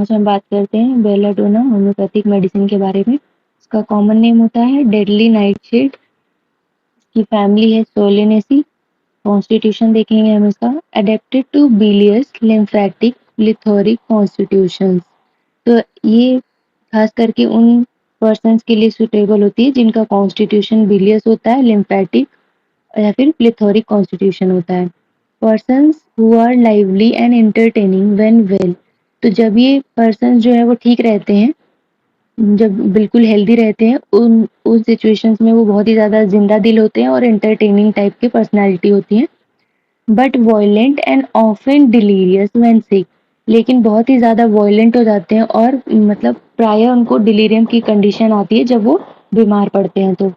आज हम बात करते हैं बेलाडोना होम्योपैथिक मेडिसिन के बारे में। इसका कॉमन नेम होता है डेडली नाइटशेड। इसकी फैमिली है सोलेनेसी। कॉन्स्टिट्यूशन देखेंगे हम इसका, अडेप्टेड टू बिलियस लिम्फेटिक प्लीथोरिक कॉन्स्टिट्यूशंस। तो ये खास करके उन पर्सन्स के लिए सुटेबल होती है जिनका कॉन्स्टिट्यूशन बिलियस होता है, लिम्फेटिक या फिर प्लीथोरिक कॉन्स्टिट्यूशन होता है। Persons who are lively and entertaining when well. तो जब ये पर्सन जो है वो ठीक रहते हैं, जब बिल्कुल हेल्दी रहते हैं, उन सिचुएशंस में वो बहुत ही ज़्यादा जिंदा दिल होते हैं और एंटरटेनिंग टाइप की पर्सनालिटी होती है। But violent and often delirious when sick. लेकिन बहुत ही ज़्यादा वॉयलेंट हो जाते हैं और मतलब प्राय उनको डिलीरियम की कंडीशन आती है जब वो बीमार पड़ते हैं। तो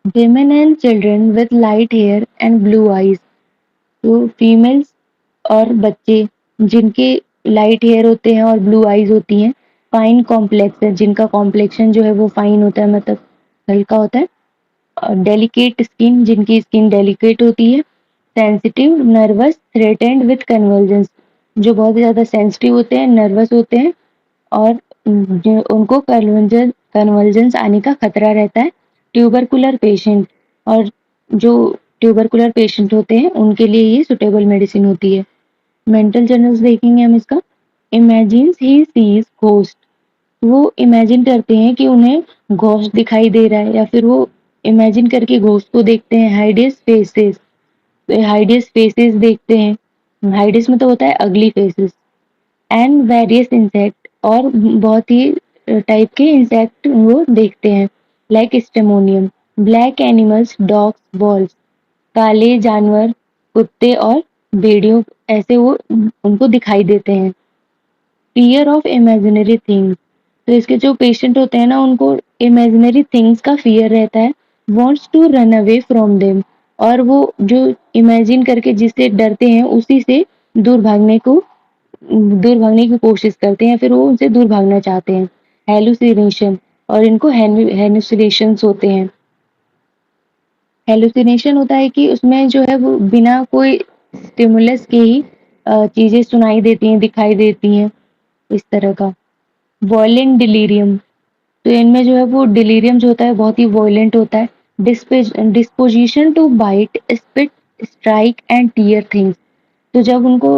women and children with light hair and blue eyes। तो फीमेल्स और बच्चे जिनके लाइट हेयर होते हैं और ब्लू आईज होती हैं, फाइन कॉम्प्लेक्स है, जिनका कॉम्प्लेक्शन जो है वो फाइन होता है, मतलब हल्का होता है, डेलिकेट स्किन, जिनकी स्किन डेलिकेट होती है, sensitive, nervous, threatened with convergence, जो बहुत ज़्यादा सेंसिटिव होते हैं, नर्वस होते हैं और जो उनको कन्वर्जेंस आने का खतरा रहता है। ट्यूबरकुलर पेशेंट, और जो ट्यूबरकुलर पेशेंट होते हैं उनके लिए ये सुटेबल मेडिसिन होती है। मेंटल जर्नल्स देखेंगे हम इसका, इमेजिन्स ही सीज घोस्ट। वो इमेजिन करते हैं कि उन्हें घोस्ट दिखाई दे रहा है, या फिर वो इमेजिन करके घोस्ट को देखते हैं। हाइडियस फेसेस, हाइडियस फेसेस देखते हैं। हाइडियस मतलब होता है अगली फेसेस। एंड वेरियस इंसेक्ट, और बहुत ही टाइप के इंसेक्ट वो देखते हैं, like स्टेमोनियम। Black animals, dogs, balls, काले जानवर, कुत्ते और भेड़ियों, ऐसे वो उनको दिखाई देते हैं। फियर ऑफ इमेजिनरी थिंग्स, तो इसके जो पेशेंट होते हैं ना, उनको इमेजिनरी थिंग्स का फियर रहता है। Wants to run away from them, और वो जो इमेजिन करके जिससे डरते हैं उसी से दूर भागने को दूर भागने की कोशिश करते हैं, फिर वो उनसे दूर भागना चाहते हैं। हेलुसिनेशन, और इनको हेलुसिनेशंस होते हैं। हेलुसिनेशन होता है कि उसमें जो है वो बिना कोई स्टिमुलस के ही चीजें सुनाई देती हैं, दिखाई देती हैं, इस तरह का। वॉयलेंट डिलीरियम, तो इनमें जो है वो डिलीरियम जो होता है बहुत ही वॉयलेंट होता है। Disposition to bite, spit, strike and tear things. तो जब उनको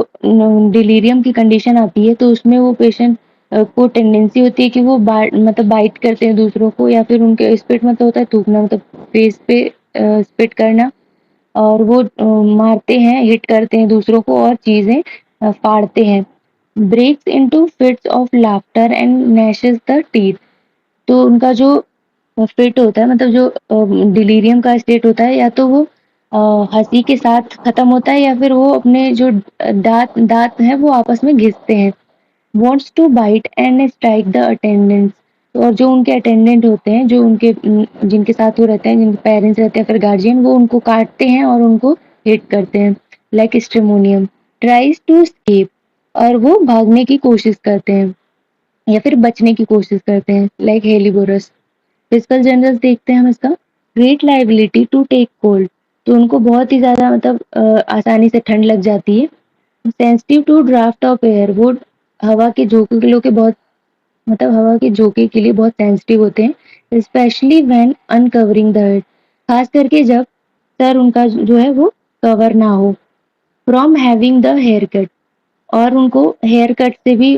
डिलीरियम की कंडीशन आती है तो उसमें वो पेशेंट को टेंडेंसी होती है कि वो मतलब बाइट करते हैं दूसरों को, या फिर उनके स्पिट मतलब होता है थूकना, मतलब फेस पे स्पिट करना, और वो मारते हैं, हिट करते हैं दूसरों को और चीजें फाड़ते हैं। Breaks into fits of laughter and gnashes the teeth. तो उनका जो फिट होता है, मतलब जो डिलीरियम का स्टेट होता है, या तो वो हंसी के साथ खत्म होता है, या फिर वो अपने जो दांत दांत हैं वो आपस में घिसते हैं। wants to bite and strike the attendants। और जो उनके अटेंडेंट होते हैं, जो उनके जिनके साथ वो रहते हैं, जिनके पेरेंट्स रहते हैं फिर गार्जियन, वो उनको काटते हैं और उनको हिट करते हैं, like stramonium. Tries to escape, और वो भागने की कोशिश करते हैं या फिर बचने की कोशिश करते हैं, लाइक हेलिबोरस। फिजिकल जनरल्स देखते हैं हम इसका, great liability to take cold. तो उनको बहुत ही ज्यादा मतलब आसानी से ठंड लग जाती है। Sensitive to draught of air, वो हवा के झोंके के लोग के बहुत मतलब हवा के झोंके के लिए बहुत सेंसिटिव होते हैं। Specially when uncovering the head, खास करके जब सर उनका जो है वो कवर ना हो। From having the hair cut, और उनको हेयर कट से भी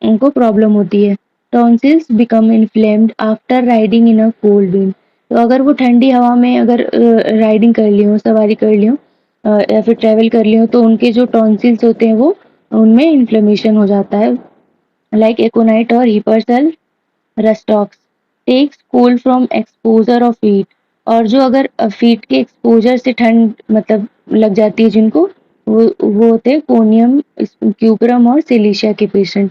उनको प्रॉब्लम होती है। Tonsils become inflamed after riding in a cold wind. तो अगर वो ठंडी हवा में अगर राइडिंग कर ली हो, सवारी कर ली हो, या फिर ट्रेवल कर ली हो, तो उनके जो टॉन्सिल्स होते हैं वो उनमें इन्फ्लेमेशन हो जाता है, लाइक एकोनाइट और hepar sulph rhus tox. Takes cold from exposure of heat, और जो अगर फीट के एक्सपोजर से ठंड मतलब लग जाती है जिनको, वो होते हैं कोनियम, क्यूपरम और सिलिशिया के patient.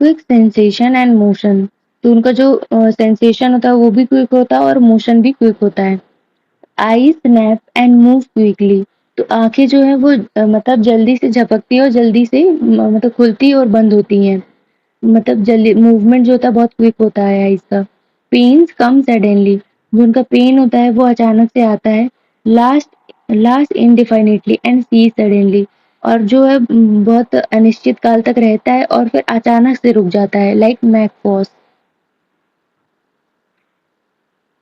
Quick sensation and motion, तो उनका जो सेंसेशन होता है वो भी क्विक होता है और मोशन भी क्विक होता है। आई स्नैप एंड मूव क्विकली, तो आंखें जो है वो मतलब जल्दी से झपकती है और जल्दी से मतलब खुलती और बंद होती हैं, मतलब जल्दी मूवमेंट जो होता है बहुत क्विक होता है आईज का। पेन्स कम सडनली, जो उनका पेन होता है वो अचानक से आता है। Last last indefinitely and cease suddenly, और जो है बहुत अनिश्चित काल तक रहता है और फिर अचानक से रुक जाता है, लाइक मैकफॉस।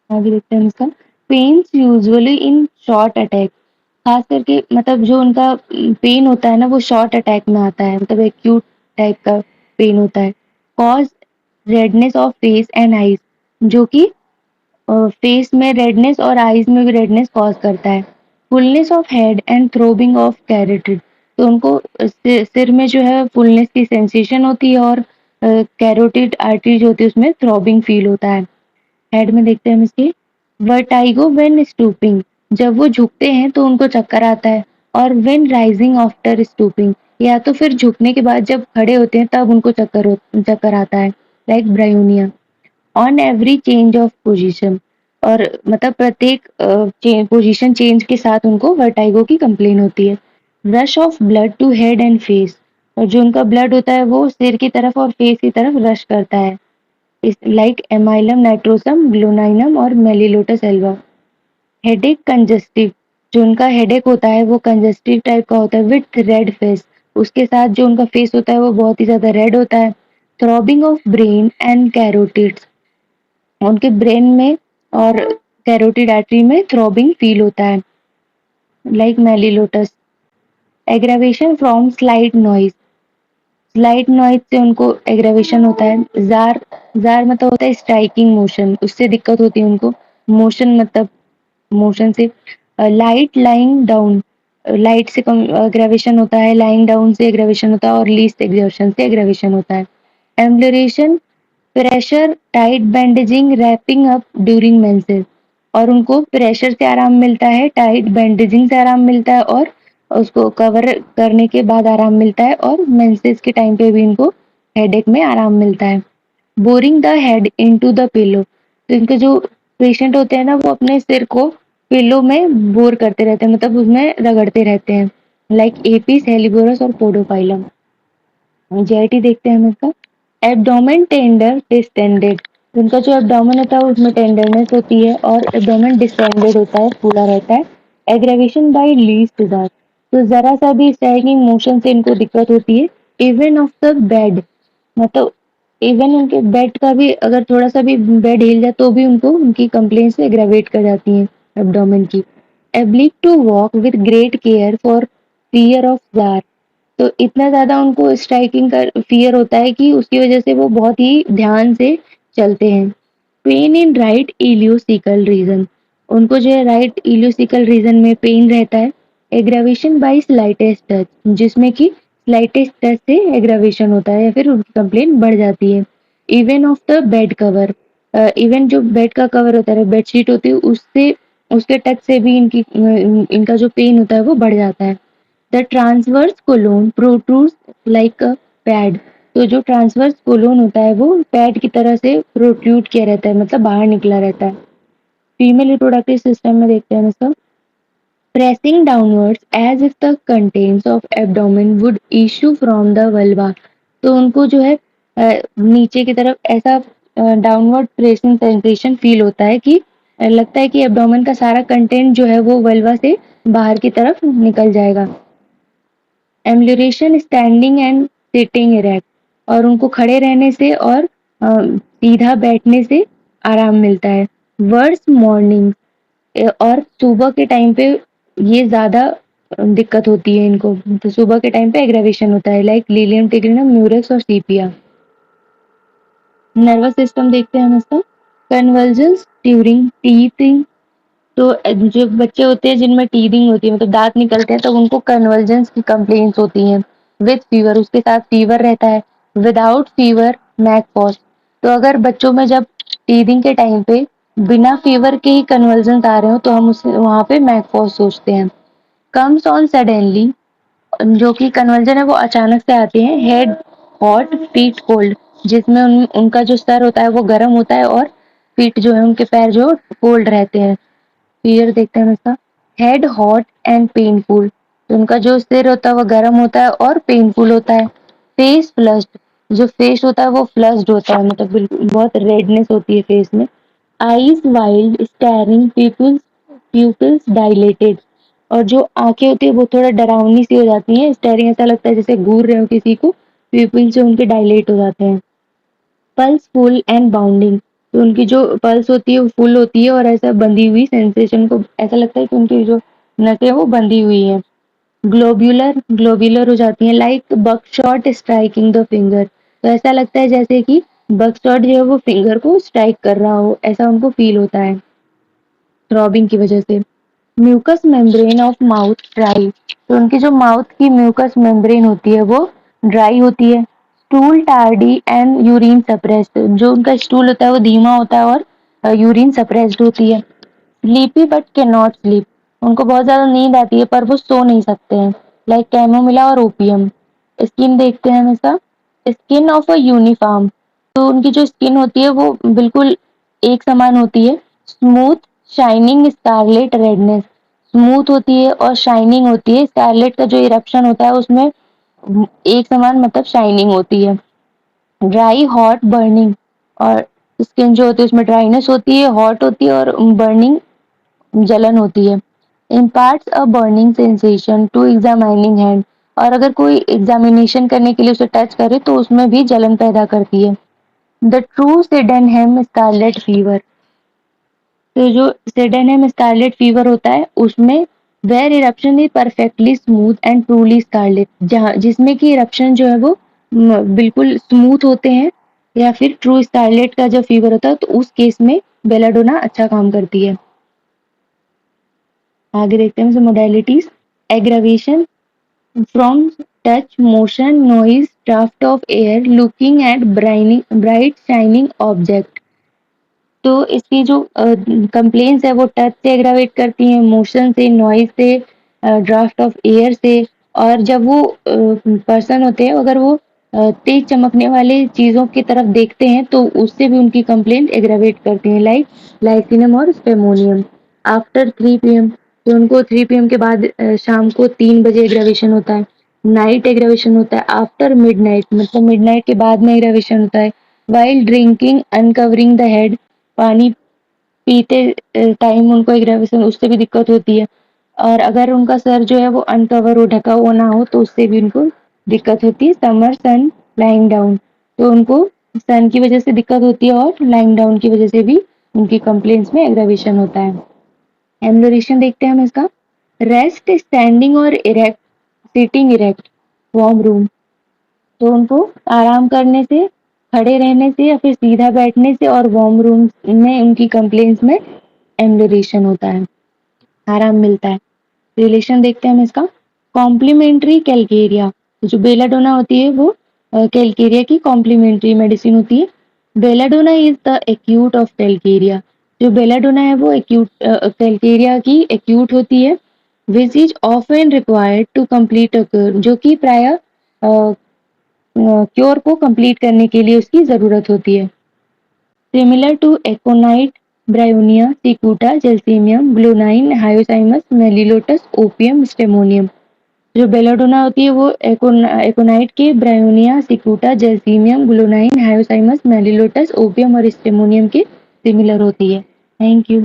आगे देखते हैं इसका। Pains usually in short attack, खास करके मतलब जो उनका पेन होता है ना वो शॉर्ट अटैक में आता है, मतलब एक्यूट टाइप का पेन होता है। Cause redness of face and eyes, जो कि फेस में रेडनेस और आईज में भी रेडनेस कॉज करता है। Fullness of head and throbbing of carotid, तो उनको सिर में जो है फुलनेस की सेंसेशन होती है और कैरोटिड आर्टरी जो होती है उसमें थ्रोबिंग फील होता है। हेड में देखते हैं हम इसकी। वर्टाइगो व्हेन स्टूपिंग, जब वो झुकते हैं तो उनको चक्कर आता है। और व्हेन राइजिंग आफ्टर स्टूपिंग, या तो फिर झुकने के बाद जब खड़े होते हैं तब उनको चक्कर आता है, like bryonia. On every change of position, और मतलब प्रत्येक पोजीशन चेंज के साथ उनको वर्टाइगो की कंप्लेन होती है। Rush of blood to head and face, और जो उनका ब्लड होता है वो सिर की तरफ और फेस की तरफ रश करता है, लाइक एमाइलम नाइट्रोसम, ग्लोनाइनम और मेलिलोटस एल्वा। हेडेक कंजस्टिव, जो उनका हेडेक होता है वो कंजस्टिव टाइप का होता है विथ रेड फेस, उसके साथ जो उनका फेस होता है वो बहुत ही ज्यादा रेड होता है। Throbbing of brain and carotids, उनके ब्रेन में और कैरोटिड आर्टरी में थ्रॉबिंग फील होता है, like melilotus. Aggravation from slight noise, slight noise से उनको एग्रावेशन होता है। जार, जार मतलब होता है स्ट्राइकिंग मोशन, उससे दिक्कत होती है उनको। मोशन मतलब मोशन से। लाइट लाइंग डाउन, लाइट से एग्रावेशन होता है, लाइंग डाउन से एग्रावेशन होता है और लीस्ट एग्जर्शन से एग्रावेशन होता है। Ambulation, pressure, tight bandaging, wrapping up during menses, और उनको प्रेशर से आराम मिलता है, टाइट बैंडेजिंग से आराम मिलता है और उसको कवर करने के बाद आराम मिलता है, और मेंसेस के टाइम पे भी इनको हेडेक में आराम मिलता है। Boring the head into the pillow, तो इनके जो पेशेंट होते हैं ना वो अपने सिर को पिलो में बोर करते रहते हैं, मतलब उसमें रगड़ते रहते हैं, लाइक एपिस, हेलिबोरस और पोडोफाइलम। जेआईटी देखते हैं हम इसका। एब्डोमेन टेंडर डिस्टेंडेड, उनका जो एब्डोमेन होता है उसमें टेंडरनेस होती है और एब्डोमेन डिस्टेंडेड होता है, फूला रहता है। एग्रेवेशन बाय लीस्ट जार, तो जरा सा भी स्ट्राइकिंग मोशन से इनको दिक्कत होती है। इवन ऑफ द बेड, मतलब इवन उनके बेड का भी अगर थोड़ा सा भी बेड हिल जाए तो भी उनको उनकी कंप्लेन से एग्रावेट कर जाती है एब्डोमेन की। Ability to walk with great care for fear of jar, तो इतना ज़्यादा उनको स्ट्राइकिंग का फ़ियर होता है कि उसकी वज़ह से वो बहुत ही ध्यान से चलते हैं। Pain in right ileocaecal region, उनको जो है राइट इलियोसिकल रीजन में पेन रहता है। एग्रावेशन बाय स्लाइटेस्ट टच, जिसमें कि स्लाइटेस्ट टच से एग्रावेशन होता है या फिर उनकी कंप्लेन बढ़ जाती है। Even of the bed cover, even जो बेड का कवर होता है, बेडशीट होती है, उससे उसके टच से भी इनका जो पेन होता है वो बढ़ जाता है। The transverse colon protrudes like a pad, तो जो ट्रांसवर्स कोलोन होता है वो पैड की तरह से प्रोट्रूड किया रहता है, मतलब बाहर निकला रहता है। फीमेल रिप्रोडक्टिव सिस्टम में देखते हैं इसको। Pressing downwards as if the contents of abdomen would issue from the vulva, तो उनको जो है नीचे की तरफ ऐसा डाउनवर्ड प्रेसिंग सेंसेशन फील होता है कि लगता है कि एब्डोमेन का सारा कंटेंट जो है वो वल्वा से बाहर की तरफ निकल जाएगा। Ambulation standing and sitting erect, और उनको खड़े रहने से और सीधा बैठने से आराम मिलता है। वर्स मॉर्निंग, और सुबह के टाइम पे ये ज़्यादा दिक्कत होती है इनको, तो सुबह के टाइम पे एग्रावेशन होता है, लाइक लीलियम टिग्रिनम, म्यूरेक्स और सीपिया। नर्वस सिस्टम देखते हैं हम इसका। कन्वर्जेंस ड्यूरिंग टीथिंग, तो जो बच्चे होते हैं जिनमें टीथिंग होती है मतलब दांत निकलते हैं तो उनको कन्वर्जेंस की कंप्लेंट्स होती हैं। विद फीवर, उसके साथ फीवर रहता है। विदाउट फीवर मैकपॉज, तो अगर बच्चों में जब टीथिंग के टाइम पे बिना फीवर के ही कन्वर्जेंस आ रहे हो तो हम उस वहाँ पे मैकपॉज सोचते हैं। कम्स ऑन सडनली, जो कि कन्वर्जन है वो अचानक से आते हैं। हेड हॉट, फीट कोल्ड, जिसमें उनका जो सर होता है वो गर्म होता है और फीट जो है उनके पैर जो कोल्ड रहते हैं। फिर देखते हैं इसका। हेड हॉट एंड पेनफुल, तो उनका जो सिर होता है वो गर्म होता है और पेनफुल होता है। फेस फ्लश्ड, जो फेस होता है वो फ्लश्ड होता है, मतलब बिल्कुल बहुत रेडनेस होती है फेस में। Eyes wild staring, pupils pupils dilated, और जो आँखें होती है वो थोड़ा डरावनी सी हो जाती हैं, स्टेयरिंग ऐसा लगता है जैसे घूर रहे हो किसी को, प्यूपिल्स जो उनके डायलेट हो जाते हैं। पल्स फुल एंड बाउंडिंग, तो उनकी जो पल्स होती है वो फुल होती है और ऐसा बंधी हुई सेंसेशन को ऐसा लगता है कि उनकी जो नसें वो बंधी हुई हैं। ग्लोब्यूलर ग्लोब्यूलर हो जाती हैं like Buckshot striking the finger, तो ऐसा लगता है जैसे कि बकशॉट जो है वो फिंगर को स्ट्राइक कर रहा हो, ऐसा उनको फील होता है थ्रॉबिंग की वजह से। Mucous membrane of mouth dry, तो उनकी जो माउथ की म्यूकस मेम्ब्रेन होती है वो ड्राई होती है। Stool tardy and urine suppressed, जो उनका स्टूल होता है वो धीमा होता है और यूरिन सप्रेस्ड होती है। Sleepy but can not sleep, उनको बहुत ज्यादा नींद आती है पर वो सो नहीं सकते हैं, लाइक कैमोमिला और ओपियम। स्किन देखते हैं हमेशा, स्किन ऑफ अ यूनिफॉर्म, तो उनकी जो स्किन होती है वो बिल्कुल एक समान होती है। Smooth shining scarlet redness, smooth होती है और शाइनिंग होती है, स्कारलेट का जो इरप्शन होता है उसमें एक समान मतलब शाइनिंग होती है। ड्राई हॉट बर्निंग, और स्किन जो होती है उसमें ड्राइनेस होती है, हॉट होती है और बर्निंग जलन होती है। Imparts a burning sensation to examining hand, और अगर कोई एग्जामिनेशन करने के लिए उसे टच करे तो उसमें भी जलन पैदा करती है। The true Sydenham scarlet fever, तो जो सिडेनहेम स्कारलेट फीवर होता है उसमें where eruption is perfectly smooth and truly scarlet, जहाँ जिसमें कि इरप्शन जो है वो बिल्कुल स्मूथ होते हैं, या फिर ट्रू स्कारलेट का जो फीवर होता है तो उस केस में बेलाडोना अच्छा काम करती है। आगे देखते हैं modalities. Aggravation from touch, motion, noise, draft of air, looking at bright shining object, तो इसकी जो कंप्लेंट्स है वो टच से एग्रावेट करती हैं, मोशन से, नॉइज से, ड्राफ्ट ऑफ एयर से, और जब वो पर्सन होते हैं अगर वो तेज चमकने वाले चीजों की तरफ देखते हैं तो उससे भी उनकी कंप्लेंट एग्रावेट करती हैं, लाइक लाइसिनम और स्पेमोनियम। आफ्टर 3 PM, तो उनको 3 PM के बाद शाम को 3 बजे एग्रावेशन होता है। नाइट एग्रावेशन होता है आफ्टर मिडनाइट, मतलब मिडनाइट के बाद में एग्रावेशन होता है। While drinking uncovering the head, पानी पीते टाइम उनको एग्रावेशन उससे भी दिक्कत होती है, और अगर उनका सर जो है वो अनकवर हो, ढका हुआ ना हो तो उससे भी उनको दिक्कत होती है। समर सन लाइंग डाउन, तो उनको सन की वजह से दिक्कत होती है और लाइंग डाउन की वजह से भी उनकी कंप्लेंट्स में एग्रावेशन होता है। एम्लोरेशन देखते हैं हम इसका। रेस्ट स्टैंडिंग और erect, sitting erect, warm room, तो उनको आराम करने से, खड़े रहने से या फिर सीधा बैठने से और वार्म रूम में उनकी कंप्लेंट्स में एम्लोरेशन होता है, आराम मिलता है। रिलेशन देखते हैं हम इसका। कॉम्प्लीमेंट्री कैलकेरिया, जो बेलाडोना होती है वो कैलकेरिया की कॉम्प्लीमेंट्री मेडिसिन होती है। Belladonna is the acute of calcarea, जो बेलाडोना है वो एक्यूट कैलकेरिया की एक्यूट होती है। Which is often required to complete a cure, जो कि प्राय क्योर को कंप्लीट करने के लिए उसकी जरूरत होती है। Similar to aconite, bryonia, cicuta, gelsemium, glonoine, hyoscyamus, melilotus, opium, stramonium, जो बेलाडोना होती है वो एकोनाइट के bryonia, cicuta, gelsemium, glonoine, hyoscyamus, melilotus, opium और स्टेमोनियम के सिमिलर होती है। Thank you.